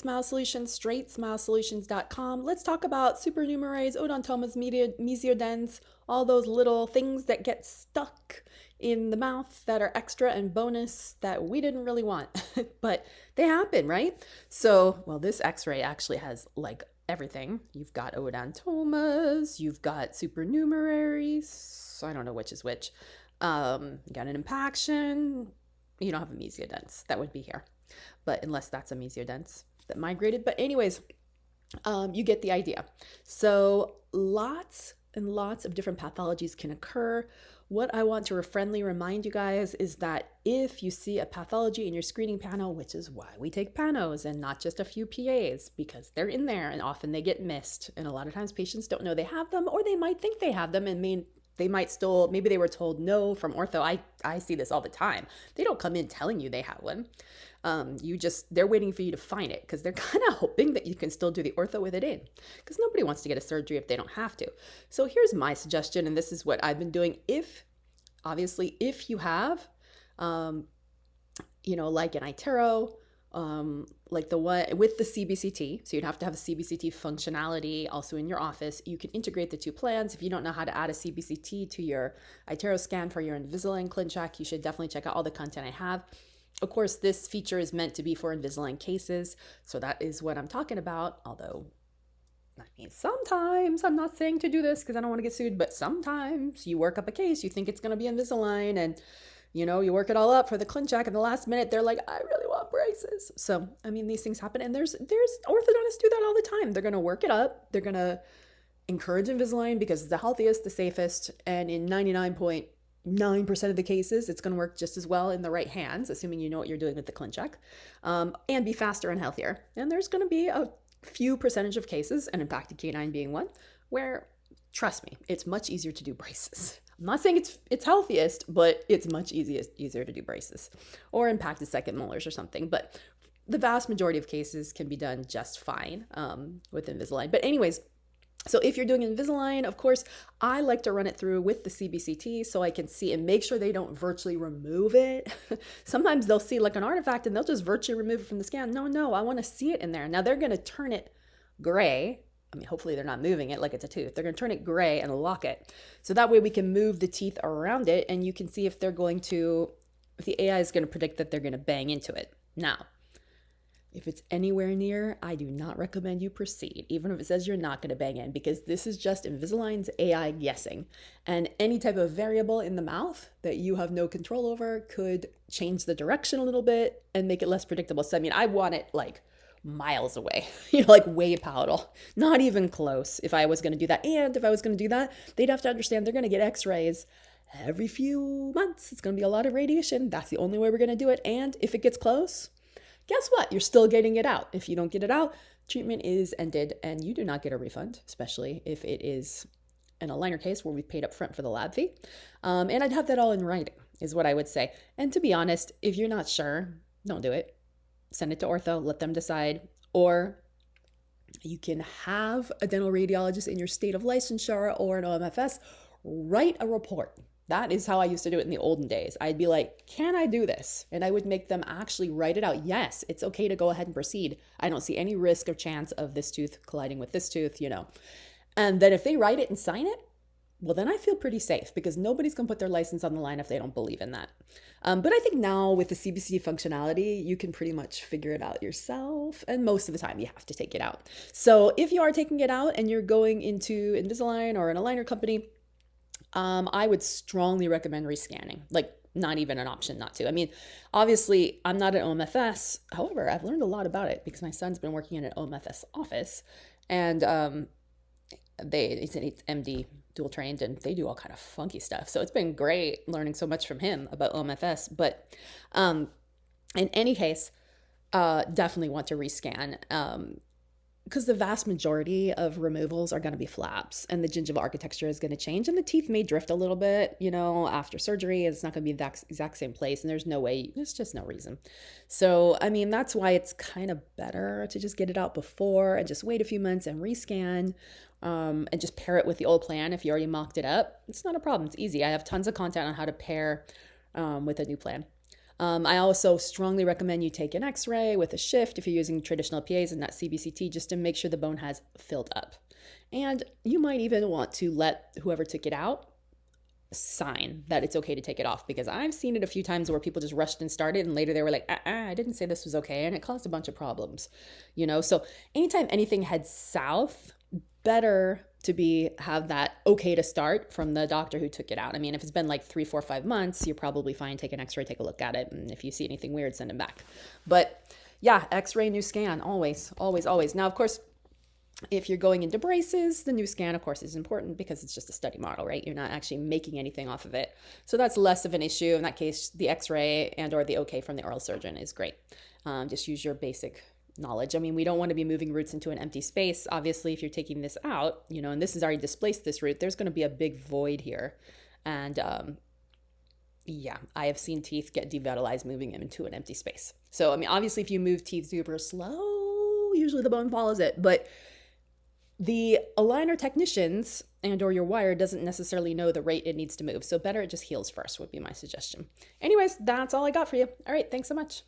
Smile Solutions, straightsmilesolutions.com. Let's talk about supernumeraries, odontomas, mesiodens, all those little things that get stuck in the mouth that are extra and bonus that we didn't really want, but they happen, right? So, well, this Xray actually has like everything. You've got odontomas, you've got supernumeraries. I don't know which is which. You got an impaction. You don't have a mesiodens. That would be here, but unless that's a mesiodens that migrated. But anyways, you get the idea. So lots and lots of different pathologies can occur. What I want to friendly remind you guys is that if you see a pathology in your screening panel, which is why we take panos and not just a few PAs, because they're in there and often they get missed. And a lot of times patients don't know they have them, or they might think they have them and they might still, maybe they were told no from ortho. I see this all the time. They don't come in telling you they have one. They're waiting for you to find it because they're kind of hoping that you can still do the ortho with it in, because nobody wants to get a surgery if they don't have to. So here's my suggestion, and this is what I've been doing. If you have, like an iTero, like the one with the CBCT, so you'd have to have a CBCT functionality also in your office. You can integrate the two plans. If you don't know how to add a CBCT to your iTero scan for your Invisalign Clincheck, you should definitely check out all the content I have. Of course, this feature is meant to be for Invisalign cases, so that is what I'm talking about. Although, I mean, sometimes, I'm not saying to do this because I don't want to get sued, but sometimes you work up a case, you think it's going to be Invisalign, and you work it all up for the Clincheck, and the last minute they're like, I really want braces. So, I mean, these things happen, and there's orthodontists do that all the time. They're going to work it up. They're going to encourage Invisalign because it's the healthiest, the safest, and in 99.9% of the cases, it's going to work just as well in the right hands, assuming you know what you're doing with the Clincheck, and be faster and healthier. And there's going to be a few percentage of cases, and impacted canine being one, where, trust me, it's much easier to do braces. I'm not saying it's healthiest, but it's much easier to do braces or impacted second molars or something. But the vast majority of cases can be done just fine with Invisalign. But anyways, so if you're doing Invisalign, of course, I like to run it through with the CBCT so I can see and make sure they don't virtually remove it. Sometimes they'll see like an artifact and they'll just virtually remove it from the scan. No, I want to see it in there. Now they're going to turn it gray. I mean, hopefully they're not moving it like it's a tooth. They're going to turn it gray and lock it. So that way we can move the teeth around it and you can see if the AI is going to predict that they're going to bang into it. Now, if it's anywhere near, I do not recommend you proceed, even if it says you're not going to bang in, because this is just Invisalign's AI guessing. And any type of variable in the mouth that you have no control over could change the direction a little bit and make it less predictable. So, I mean, I want it like miles away, like way palatal, not even close if I was going to do that. And if I was going to do that, they'd have to understand they're going to get X-rays every few months. It's going to be a lot of radiation. That's the only way we're going to do it. And if it gets close, guess what? You're still getting it out. If you don't get it out, treatment is ended and you do not get a refund, especially if it is an aligner case where we've paid up front for the lab fee. And I'd have that all in writing is what I would say. And to be honest, if you're not sure, don't do it. Send it to ortho, let them decide. Or you can have a dental radiologist in your state of licensure or an OMFS write a report. That is how I used to do it in the olden days. I'd be like, can I do this? And I would make them actually write it out. Yes, it's okay to go ahead and proceed. I don't see any risk or chance of this tooth colliding with this tooth, And then if they write it and sign it, well, then I feel pretty safe because nobody's going to put their license on the line if they don't believe in that. But I think now with the CBC functionality, you can pretty much figure it out yourself. And most of the time you have to take it out. So if you are taking it out and you're going into Invisalign or an aligner company, I would strongly recommend rescanning, like not even an option not to. I mean, obviously I'm not an OMFS. However, I've learned a lot about it because my son's been working in an OMFS office and it's MD dual trained and they do all kind of funky stuff. So it's been great learning so much from him about OMFS. But in any case, definitely want to rescan because the vast majority of removals are going to be flaps and the gingival architecture is going to change and the teeth may drift a little bit, after surgery. It's not going to be the exact same place and there's just no reason. So, I mean, that's why it's kind of better to just get it out before and just wait a few months and rescan and just pair it with the old plan. If you already mocked it up, it's not a problem. It's easy. I have tons of content on how to pair with a new plan. I also strongly recommend you take an Xray with a shift if you're using traditional PAs and not CBCT, just to make sure the bone has filled up. And you might even want to let whoever took it out sign that it's okay to take it off, because I've seen it a few times where people just rushed and started and later they were like, I didn't say this was okay, and it caused a bunch of problems, you know? So anytime anything heads south, better to have that okay to start from the doctor who took it out. I mean, if it's been like 3, 4, 5 months, you're probably fine. Take an X-ray, take a look at it, and if you see anything weird, send them back. But yeah, X-ray, new scan, always, always, always. Now, of course, if you're going into braces, the new scan, of course, is important because it's just a study model, right? You're not actually making anything off of it. So that's less of an issue. In that case, the X-ray and or the okay from the oral surgeon is great. Just use your basic knowledge. I mean, we don't want to be moving roots into an empty space. Obviously, if you're taking this out, you know, and this has already displaced this root, there's going to be a big void here. And yeah, I have seen teeth get devitalized moving them into an empty space. So, I mean, obviously, if you move teeth super slow, usually the bone follows it. But the aligner technicians and or your wire doesn't necessarily know the rate it needs to move. So better it just heals first would be my suggestion. Anyways, that's all I got for you. All right, thanks so much.